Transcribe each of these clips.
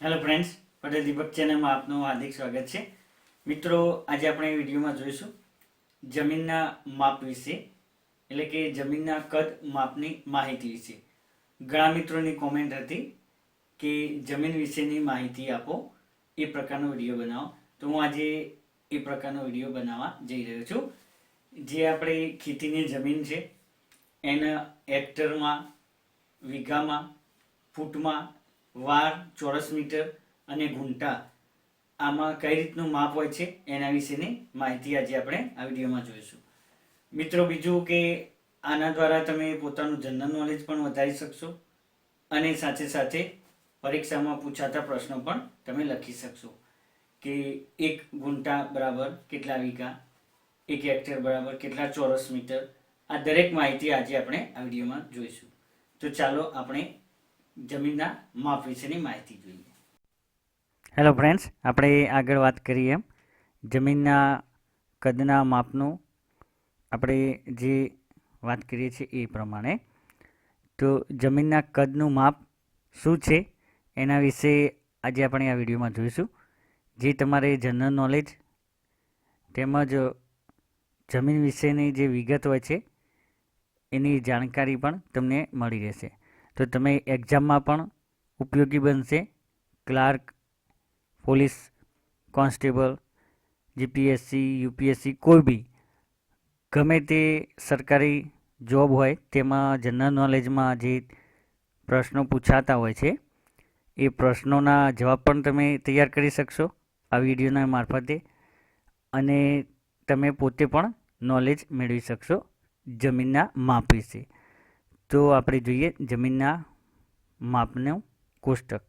Hello friends, Patel દીપક ચેનલમાં આપનું હાર્દિક સ્વાગત છે. મિત્રો, આજે આપણે વિડીયોમાં જોઈશું જમીનના માપ વિશે, એટલે કે જમીનના કદ માપની માહિતી વિશે. ઘણા મિત્રોની કોમેન્ટ હતી કે જમીન વિશેની માહિતી આપો, એ પ્રકારનો વિડીયો બનાવો. તો હું આજે એ પ્રકારનો વિડીયો બનાવવા જઈ રહ્યો છું. જે આપણી ખેતીની જમીન છે એના હેક્ટરમાં, વીઘામાં, ફૂટમાં, વાર, ચોરસ મીટર અને ગુંઠા, આમાં કઈ રીતનું માપ હોય છે એના વિશેની માહિતી આજે આપણે આ વિડીયોમાં જોઈશું. મિત્રો, બીજું કે આના દ્વારા તમે પોતાનું જનરલ નોલેજ પણ વધારી શકશો અને સાથે સાથે પરીક્ષામાં પૂછાતા પ્રશ્નો પણ તમે લખી શકશો કે એક ગુંઠા બરાબર કેટલા વીઘા, એક હેક્ટર બરાબર કેટલા ચોરસ મીટર. આ દરેક માહિતી આજે આપણે આ વિડીયોમાં જોઈશું. તો ચાલો આપણે જમીનના માપ વિશેની માહિતી જોઈએ. હેલો ફ્રેન્ડ્સ, આપણે આગળ વાત કરીએ એમ જમીનના કદના માપનું આપણે જે વાત કરીએ છીએ એ પ્રમાણે. તો જમીનના કદનું માપ શું છે એના વિશે આજે આપણે આ વિડીયોમાં જોઈશું. જે તમારે જનરલ નોલેજ તેમજ જમીન વિશેની જે વિગત હોય છે એની જાણકારી પણ તમને મળી રહેશે. તો તમે એક્ઝામમાં પણ ઉપયોગી બનશે. Clerk, police constable, GPSC, UPSC, કોઈ બી ગમે તે સરકારી જોબ હોય તેમાં જનરલ નોલેજમાં જે પ્રશ્નો પૂછાતા હોય છે એ પ્રશ્નોના જવાબ પણ તમે તૈયાર કરી શકશો આ વિડીયોના મારફતે, અને તમે પોતે પણ નોલેજ મેળવી શકશો જમીનના માપ વિશે. તો આપણે જોઈએ જમીનના માપનું કોષ્ટક.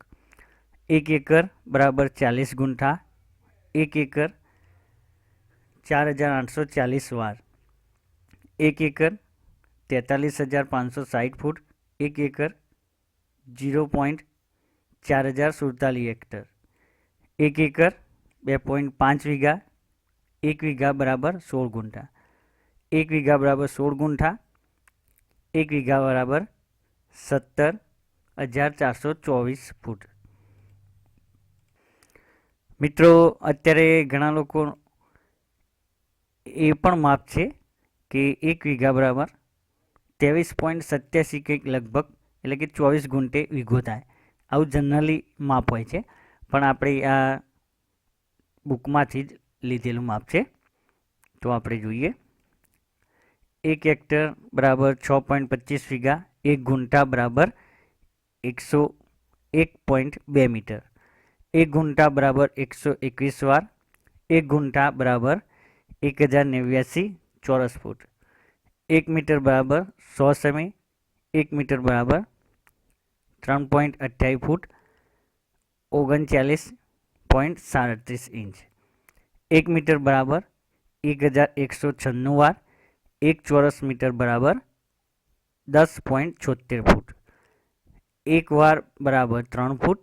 1 એકર બરાબર 40 ગુંઠા, 1 એકર 4840 વાર, 1 એકર 43,560 ફૂટ, 1 એકર 0.4047 હેક્ટર, 1 એકર 2.5 વીઘા, 1 વીઘા બરાબર 16 ગુંઠા, 1 વીઘા બરાબર 16 ગુંઠા, 1 વીઘા બરાબર 17,424 ફૂટ. મિત્રો, અત્યારે ઘણા લોકો એ પણ માપ છે કે 1 વીઘા બરાબર 23.87 કંઈક લગભગ, એટલે કે 24 ગુંઠે વીઘો થાય. આવું જનરલી માપ હોય છે, પણ આપણે આ બુકમાંથી જ લીધેલું માપ છે. તો આપણે જોઈએ 1 હેક્ટર બરાબર 6.25 વીઘા, 1 ગુંઠા બરાબર 101.2 મીટર, 1 ગુંઠા બરાબર 121 વાર, 1 ગુંઠા બરાબર 1089 ચોરસ ફૂટ, 1 મીટર બરાબર 100 સેમી, 1 મીટર બરાબર 3.28 ફૂટ, 39.37 ઇંચ, 1 મીટર બરાબર 1196 વાર, 1 ચોરસ મીટર બરાબર 10.76 ફૂટ, 1 વાર બરાબર 3 ફૂટ,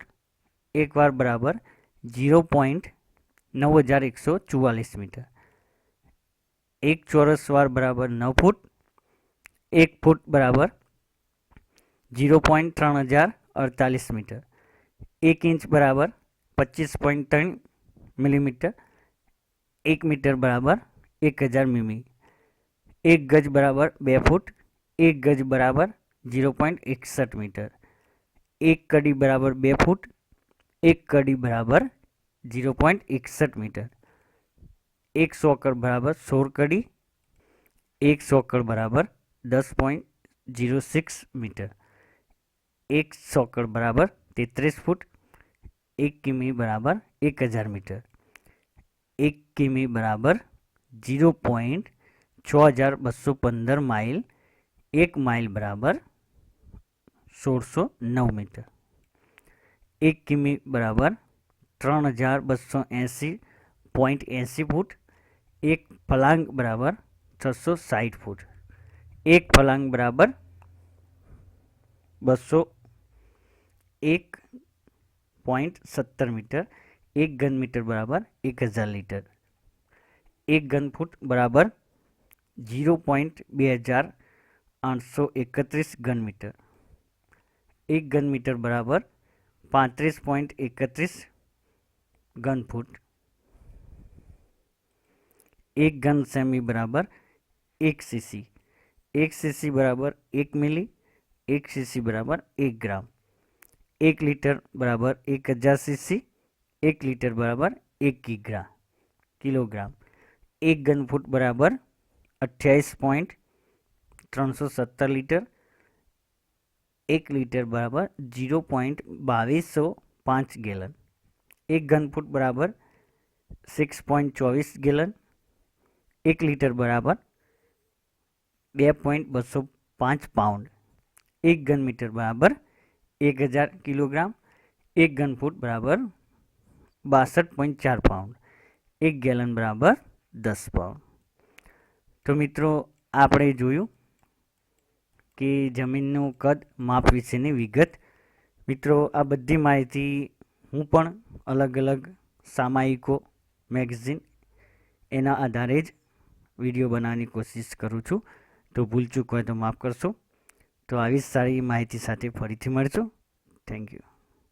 1 વાર બરાબર 0.9144 મીટર, 1 ચોરસ વાર બરાબર 9 ફૂટ, 1 ફૂટ બરાબર 0.3048 મીટર, 1 ઇંચ બરાબર 25.3 મિલીમીટર, 1 મીટર બરાબર 1000 મીમી, 1 ગજ બરાબર 2 ફૂટ, 1 ગજ બરાબર 0.61 મીટર, 1 કડી બરાબર 2 ફૂટ, 1 કડી બરાબર 0.61 મીટર, 1 સોકળ બરાબર 16 કડી, 1 સોકળ બરાબર 10.06 મીટર, 1 સોકળ બરાબર 33 ફૂટ, 1 કિમી બરાબર 1000 મીટર, 1 કિમી બરાબર 0.6215 માઇલ, 1 માઇલ બરાબર 1609 મીટર, 1 કિમી બરાબર 3280.80 ફૂટ, 1 ફલાંગ બરાબર 660 ફૂટ, 1 ફલાંગ બરાબર 201.17 મીટર, 1 ઘન મીટર બરાબર 1000 લીટર, 1 ઘન ફૂટ બરાબર 0.2831 ઘન મીટર, 1 ઘન મીટર બરાબર 35.31 ઘન ફૂટ. 1 ઘન સેમી બરાબર 1 cc. 1 cc બરાબર 1 મિલી. 1 cc બરાબર 1 ગ્રામ. 1 લીટર બરાબર 1000 cc. 1 લીટર બરાબર 1 કિલોગ્રામ. 1 ઘન ફૂટ બરાબર 28.317 લીટર. 1 લીટર બરાબર 0.2205 ગેલન. 1 ઘન ફૂટ બરાબર 6.24 ગેલન. 1 લીટર બરાબર 2.205 પાઉન્ડ. 1 ઘન મીટર બરાબર 1000 કિલોગ્રામ. 1 ઘન ફૂટ બરાબર 62.4 પાઉન્ડ. 1 ગેલન બરાબર 10 પાઉન્ડ. તો મિત્રો આપણે જોયું કે જમીનનું કદ માપ વિશેની વિગત. મિત્રો આ બધી માહિતી હું પણ અલગ અલગ સામાયિકો, મેગઝીન એના આધારે જ વિડીયો બનાવવાની કોશિશ કરું છું. તો ભૂલ ચૂક હોય તો માફ કરશો. તો આવી જ સારી માહિતી સાથે ફરીથી મળશું. Thank you.